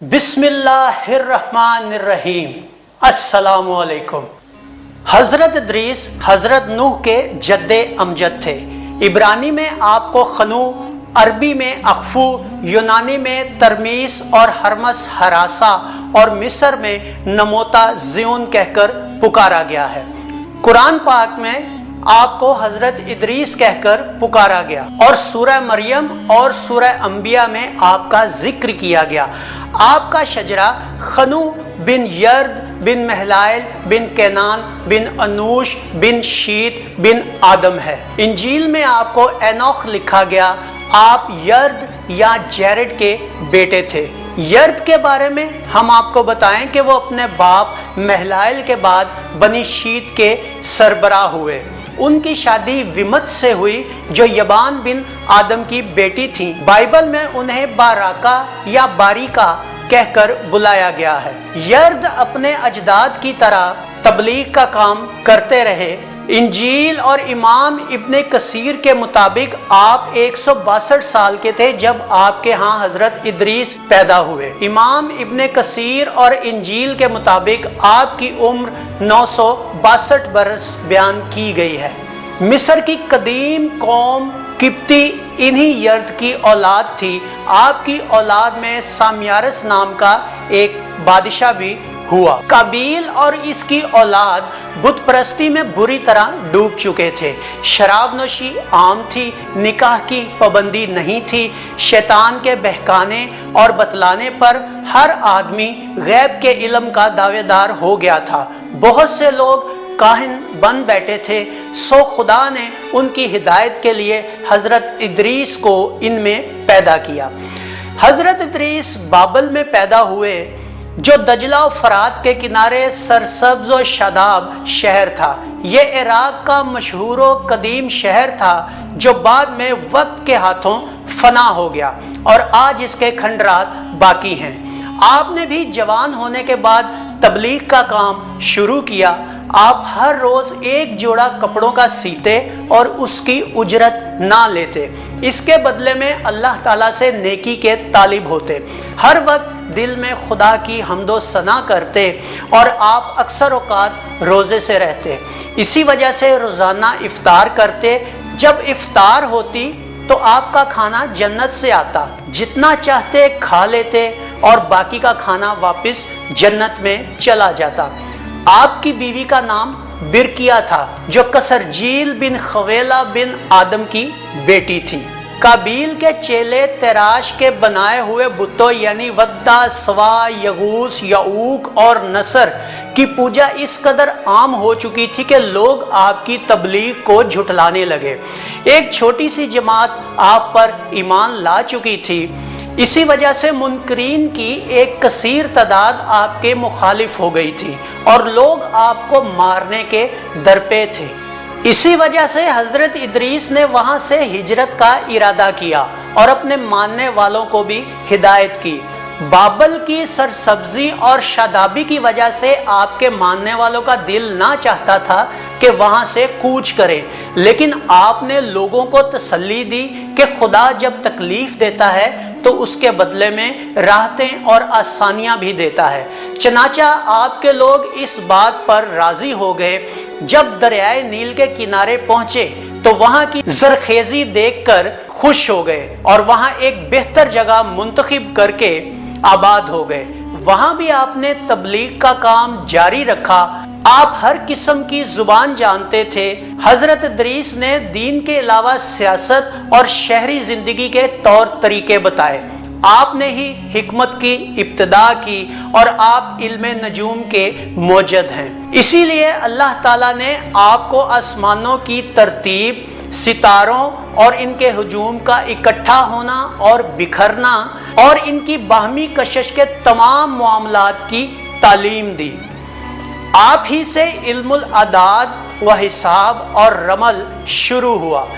बिस्मिल्लाहिर्रहमानिर्रहीम। अस्सलामु अलैकुम। हज़रत इदरीस हज़रत नूह के जद्दे अमजद थे। इब्रानी में आपको खनू, अरबी में अखफू, यूनानी में तरमीस और हरमस हरासा और मिस्र में नमोता ज़ियोन कहकर पुकारा गया है। कुरान पाक में आपको हजरत इदरीस कहकर पुकारा गया और सूरह मरियम और सूरह अंबिया में आपका जिक्र किया गया। आपका शजरा खनू बिन यर्द बिन महलाइल बिन केनान बिन अनूश बिन शीत बिन आदम है। इंजील में आपको एनोख लिखा गया। आप यर्द या जैरड के बेटे थे। यर्द के बारे में हम आपको बताएं कि वो अपने बाप महलाइल के बाद बनी शीत के सरबराह हुए। उनकी शादी विमत से हुई जो यबान बिन आदम की बेटी थी। बाइबल में उन्हें बाराका या बारिका कहकर बुलाया गया है। यर्द अपने अजदाद की तरह तबलीग का काम करते रहे। इंजील और इमाम इब्ने कसीर के मुताबिक आप 162 साल के थे जब आपके यहाँ हजरत इदरीस पैदा हुए। इमाम इब्ने कसीर और इंजील के मुताबिक आपकी उम्र 962 बरस बयान की गई है। मिस्र की कदीम कौम किप्ती इन्हीं यर्द की औलाद थी। आपकी औलाद में साम्यारस नाम का एक बादशाह भी हुआ। काबील और इसकी औलाद बुत परस्ती में बुरी तरह डूब चुके थे। शराब नोशी आम थी, निकाह की पाबंदी नहीं थी। शैतान के बहकाने और बतलाने पर हर आदमी गैब के इल्म का दावेदार हो गया था। बहुत से लोग काहिन बन बैठे थे। सो खुदा ने उनकी हिदायत के लिए हजरत इदरीस को इनमें पैदा किया। हजरत इदरीस बाबल में पैदा हुए जो दजला और फरात के किनारे सरसब्ज और शादाब शहर था। ये इराक का मशहूर कदीम शहर था जो बाद में वक्त के हाथों फना हो गया और आज इसके खंडरात बाकी हैं। आपने भी जवान होने के बाद तबलीग का काम शुरू किया। आप हर रोज एक जोड़ा कपड़ों का सीते और उसकी उजरत ना लेते। इसके बदले में अल्लाह ताला से नेकी के तालिब होते। हर वक्त दिल में खुदा की हम्दो सना करते और आप अक्सर औकात रोजे से रहते। इसी वजह से रोजाना इफ्तार करते। जब इफ्तार होती तो आपका खाना जन्नत से आता। जितना चाहते खा लेते और बाकी का खाना वापस जन्नत में चला जाता। आपकी बीवी का नाम बिरकिया था जो कसरजील बिन खवेला बिन आदम की बेटी थी। काबील के चेले तराश के बनाए हुए बुतों यानी वद्दा, सवा, यगूस, यऊक और नसर की पूजा इस कदर आम हो चुकी थी कि लोग आपकी तबलीग को झुठलाने लगे। एक छोटी सी जमात आप पर ईमान ला चुकी थी। इसी वजह से मुनकरीन की एक कसीर तादाद आपके मुखालिफ हो गई थी और लोग आपको मारने के दरपे थे। इसी वजह से हजरत इदरीस ने वहां से हिजरत का इरादा किया और अपने मानने वालों को भी हिदायत की। बाबल की सरसब्जी और शादाबी की वजह से आपके मानने वालों का दिल ना चाहता था कि वहां से कूच करें, लेकिन आपने लोगों को तसल्ली दी कि खुदा जब तकलीफ देता है तो उसके बदले में राहतें और आसानियां भी देता है। चनाचा आपके लोग इस बात पर राजी हो गए। जब दरियाए नील के किनारे पहुंचे तो वहां की जरखेजी देखकर खुश हो गए और वहां एक बेहतर जगह मुंतखब करके आबाद हो गए। वहां भी आपने तबलीग का काम जारी रखा। आप हर किस्म की जुबान जानते थे। हजरत इदरीस ने दीन के अलावा सियासत और शहरी जिंदगी के तौर तरीके बताए। आपने ही हिकमत की इब्तिदा की और आप इल्मे नजूम के मौजद हैं। इसीलिए अल्लाह ताला ने आपको आसमानों की तरतीब, सितारों और इनके हुजूम का इकट्ठा होना और बिखरना और इनकी बाहमी कशिश के तमाम मामलात की तालीम दी। आप ही से इल्मुल अदाद व हिसाब और रमल शुरू हुआ।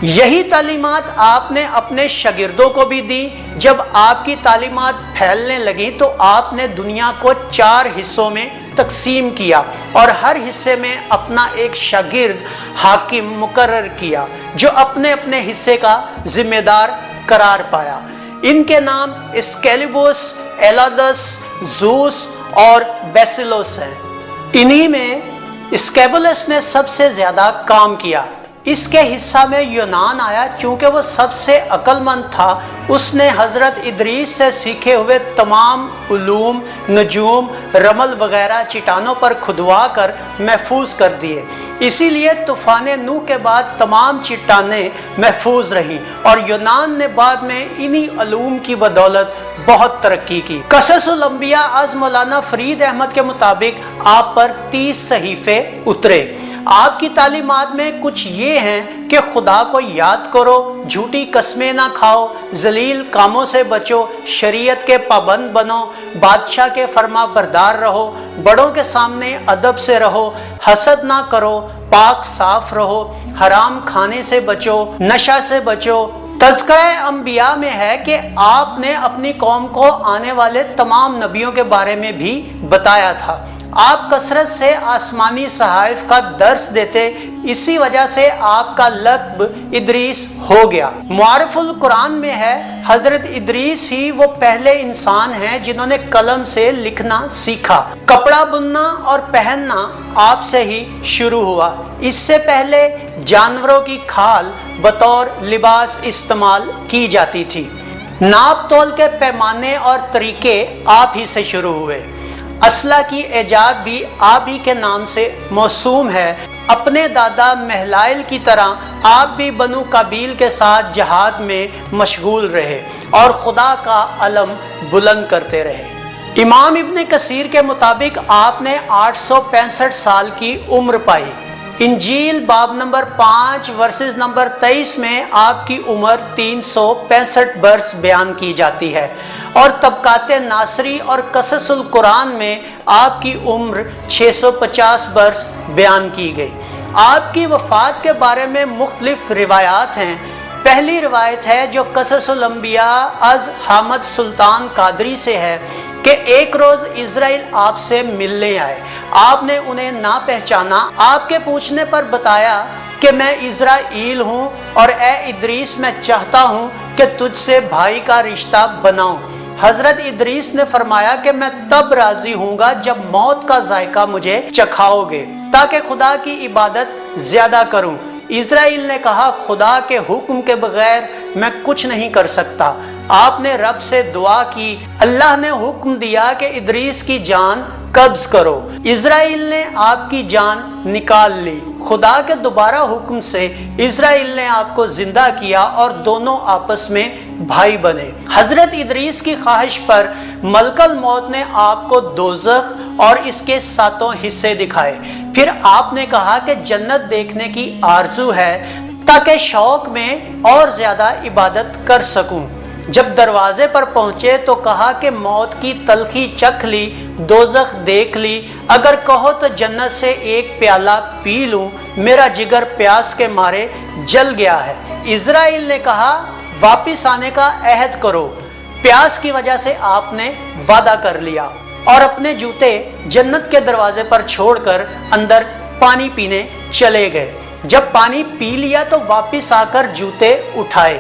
यही तालीमात आपने अपने शागिर्दों को भी दी। जब आपकी तालीमात फैलने लगी तो आपने दुनिया को 4 हिस्सों में तकसीम किया और हर हिस्से में अपना एक शागिर्द हाकिम मुकर्रर किया जो अपने अपने हिस्से का जिम्मेदार करार पाया। इनके नाम स्केलिबस, एलादस, जूस और बेसिलोस हैं। इन्हीं में स्केबुलस ने सबसे ज्यादा काम किया। इसके हिस्सा में यूनान आया, क्योंकि वो सबसे अक्लमंद था। उसने हजरत इदरीस से सीखे हुए तमाम उलूम, नजूम, रमल वगैरह चट्टानों पर खुदवा कर महफूज कर दिए। इसीलिए तूफान नूह के बाद तमाम चट्टानें महफूज रहीं और यूनान ने बाद में इन्हीं उलूम की बदौलत बहुत तरक्की की। कससुल अंबिया आज मौलाना फरीद अहमद के मुताबिक आप पर 30 सहीफे उतरे। आपकी तालीमात में कुछ ये हैं कि खुदा को याद करो, झूठी कस्में ना खाओ, जलील कामों से बचो, शरीयत के पाबंद बनो, बादशाह के फरमा बरदार रहो, बड़ों के सामने अदब से रहो, हसद ना करो, पाक साफ रहो, हराम खाने से बचो, नशा से बचो। तज़किरा अंबिया में है कि आपने अपनी कौम को आने वाले तमाम नबियों के बारे में भी बताया था। आप कसरत से आसमानी सहाइफ का दर्स देते, इसी वजह से आपका लक़्ब इदरीस हो गया। मुआरिफुल कुरान में है हजरत इदरीस ही वो पहले इंसान हैं जिन्होंने कलम से लिखना सीखा। कपड़ा बुनना और पहनना आपसे ही शुरू हुआ। इससे पहले जानवरों की खाल बतौर लिबास इस्तेमाल की जाती थी। नाप तोल के पैमाने और तरीके आप ही से शुरू हुए। असला की ऐजाद भी आप ही के नाम से मौसूम है। अपने दादा महलाइल की तरह आप भी बनु काबील के साथ जहाद में मशगूल रहे और खुदा का अलम बुलंद करते रहे। इमाम इब्न कसीर के मुताबिक आपने 865 साल की उम्र पाई। इंजील बाब नंबर 5 वर्सेस नंबर 23 में आपकी उम्र 365 बरस बयान की जाती है और तबकाते नासरी और कससुल कुरान में आपकी उम्र 650 बरस बयान की गई। आपकी वफ़ात के बारे में मुख्तलिफ रिवायात हैं। पहली रिवायत है जो कससुल अंबिया अज हामद सुल्तान कादरी से है कि एक रोज इज़राइल आपसे मिलने आए। आपने उन्हें ना पहचाना। आपके पूछने पर बताया कि मैं इज़राइल हूँ और ए इदरीस मैं चाहता हूँ कि तुझसे भाई का रिश्ता बनाऊं। हजरत इदरीस ने फरमाया कि मैं तब राजी हूँगा जब मौत का जायका मुझे चखाओगे ताकि खुदा की इबादत ज्यादा करूं। इज़राइल ने कहा, खुदा के हुक्म के बगैर मैं कुछ नहीं कर सकता। आपने रब से दुआ की। अल्लाह ने हुक्म दिया कि इदरीस की जान कब्ज करो। इज़राइल ने आपकी जान निकाल ली। खुदा के दोबारा हुक्म से इज़राइल ने आपको जिंदा किया और दोनों आपस में भाई बने। हजरत इदरीस की ख्वाहिश पर मलकल मौत ने आपको दोज़ख और इसके 7 हिस्से दिखाए। फिर आपने कहा कि जन्नत देखने की आरजू है ताकि शौक में और ज्यादा इबादत कर सकूं। जब दरवाजे पर पहुंचे तो कहा कि मौत की तलखी चख ली, दोज़ख देख ली। अगर कहो तो जन्नत से एक प्याला पी लूं, मेरा जिगर प्यास के मारे जल गया है। इज़राइल ने कहा, वापिस आने का अहद करो। प्यास की वजह से आपने वादा कर लिया और अपने जूते जन्नत के दरवाजे पर छोड़कर अंदर पानी पीने चले गए। जब पानी पी लिया तो वापिस आकर जूते उठाए।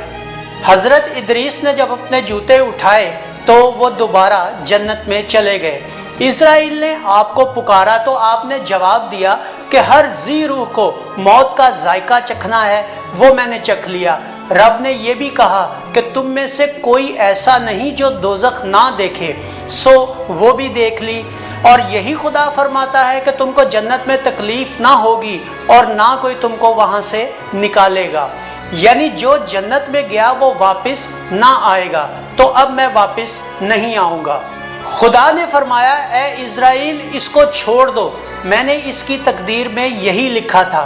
हजरत इदरीस ने जब अपने जूते उठाए तो वो दोबारा जन्नत में चले गए। इज़राइल ने आपको पुकारा तो आपने जवाब दिया कि हर जी रूह को मौत का जायका चखना है, वो मैंने चख लिया। रब ने यह भी कहा कि तुम में से कोई ऐसा नहीं जो दोज़ख ना देखे, सो वो भी देख ली। और यही खुदा फरमाता है कि तुमको जन्नत में तकलीफ ना होगी और ना कोई तुमको वहां से निकालेगा। यानी जो जन्नत में गया वो वापस ना आएगा। तो अब मैं वापस नहीं आऊंगा। खुदा ने फरमाया, ए इज़राइल इसको छोड़ दो, मैंने इसकी तकदीर में यही लिखा था।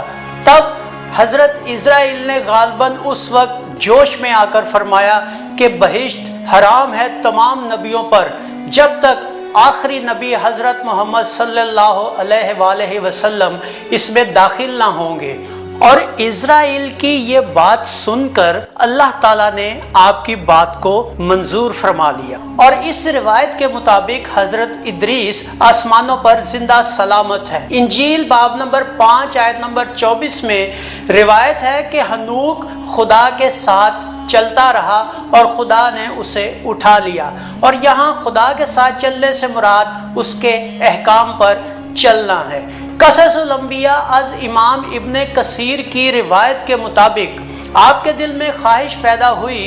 तब हजरत इज़राइल ने गालबन उस वक्त जोश में आकर फरमाया कि बहिश्त हराम है तमाम नबियों पर जब तक आखिरी नबी हजरत मोहम्मद सल्लल्लाहु अलैहि वसल्लम इसमें दाखिल ना होंगे। और इज़राइल की ये बात सुनकर अल्लाह ताला ने आपकी बात को मंजूर फरमा लिया। और इस रिवायत के मुताबिक हजरत इदरीस आसमानों पर जिंदा सलामत है। इंजील बाब नंबर 5 आयत नंबर 24 में रिवायत है कि हनूक खुदा के साथ चलता रहा और खुदा ने उसे उठा लिया। और यहाँ खुदा के साथ चलने से मुराद उसके अहकाम पर चलना है। कससुल अंबिया अज इमाम इब्ने कसीर की रिवायत के मुताबिक आपके दिल में ख्वाहिश पैदा हुई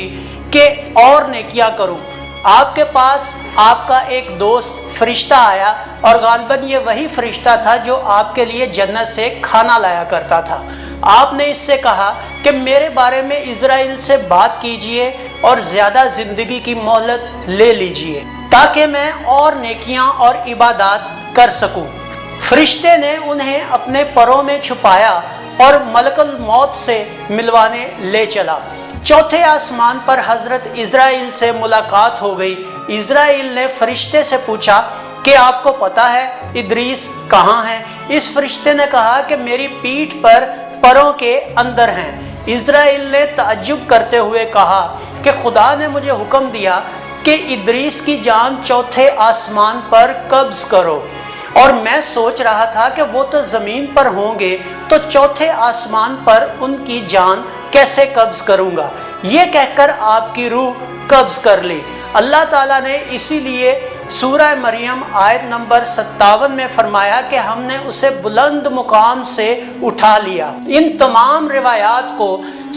कि और नेकियां करूं। आपके पास आपका एक दोस्त फरिश्ता आया और गालिबन ये वही फरिश्ता था जो आपके लिए जन्नत से खाना लाया करता था। आपने इससे कहा कि मेरे बारे में इज़राइल से बात कीजिए और ज़्यादा ज़िंदगी की मोहलत ले लीजिए ताकि मैं और नेकियां और इबादत कर सकूं। फरिश्ते ने उन्हें अपने परों में छुपाया और मलकुल मौत से मिलवाने ले चला। चौथे आसमान पर हजरत इज़राइल से मुलाकात हो गई। इज़राइल ने फरिश्ते से पूछा कि आपको पता है इदरीस कहाँ है? इस फरिश्ते ने कहा कि मेरी पीठ पर परों के अंदर हैं। इज़राइल ने ताज्जुब करते हुए कहा कि खुदा ने मुझे हुक्म दिया कि इदरीस की जान चौथे आसमान पर कब्ज करो, और मैं सोच रहा था कि वो तो ज़मीन पर होंगे, तो चौथे आसमान पर उनकी जान कैसे कब्ज करूँगा। ये कहकर आपकी रूह कब्ज कर ली। अल्लाह ताला ने इसीलिए सूरह मरियम आयत नंबर 57 में फरमाया कि हमने उसे बुलंद मुकाम से उठा लिया। इन तमाम रिवायात को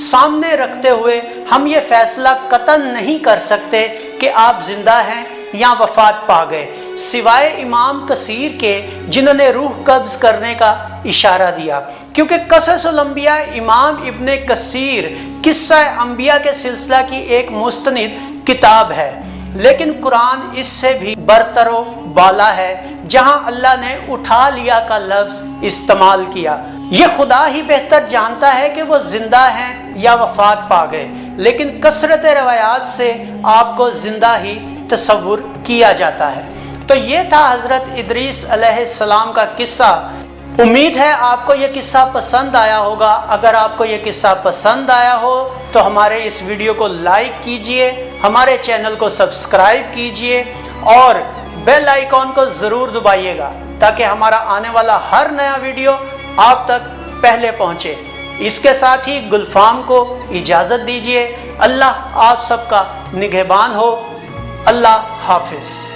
सामने रखते हुए हम ये फैसला कतन नहीं कर सकते कि आप जिंदा हैं या वफात पा गए, सिवाय इमाम कसीर के जिन्होंने रूह कब्ज करने का इशारा दिया। क्योंकि कससुल अंबिया इमाम इब्ने कसीर किस्सा अंबिया के सिलसिला की एक मुस्तनिद किताब है, लेकिन कुरान इससे भी बरतरो बाला है, जहां अल्लाह ने उठा लिया का लफ्ज इस्तेमाल किया। ये खुदा ही बेहतर जानता है कि वो जिंदा हैं या वफात पा गए, लेकिन कसरत रवायात से आपको जिंदा ही तसव्वुर किया जाता है। तो ये था हजरत इदरीस अलैहिस्सलाम का किस्सा। उम्मीद है आपको ये किस्सा पसंद आया होगा। अगर आपको ये किस्सा पसंद आया हो तो हमारे इस वीडियो को लाइक कीजिए, हमारे चैनल को सब्सक्राइब कीजिए और बेल आइकॉन को ज़रूर दबाइएगा ताकि हमारा आने वाला हर नया वीडियो आप तक पहले पहुँचे। इसके साथ ही गुलफाम को इजाज़त दीजिए। अल्लाह आप सबका निगहबान हो। अल्लाह हाफिज़।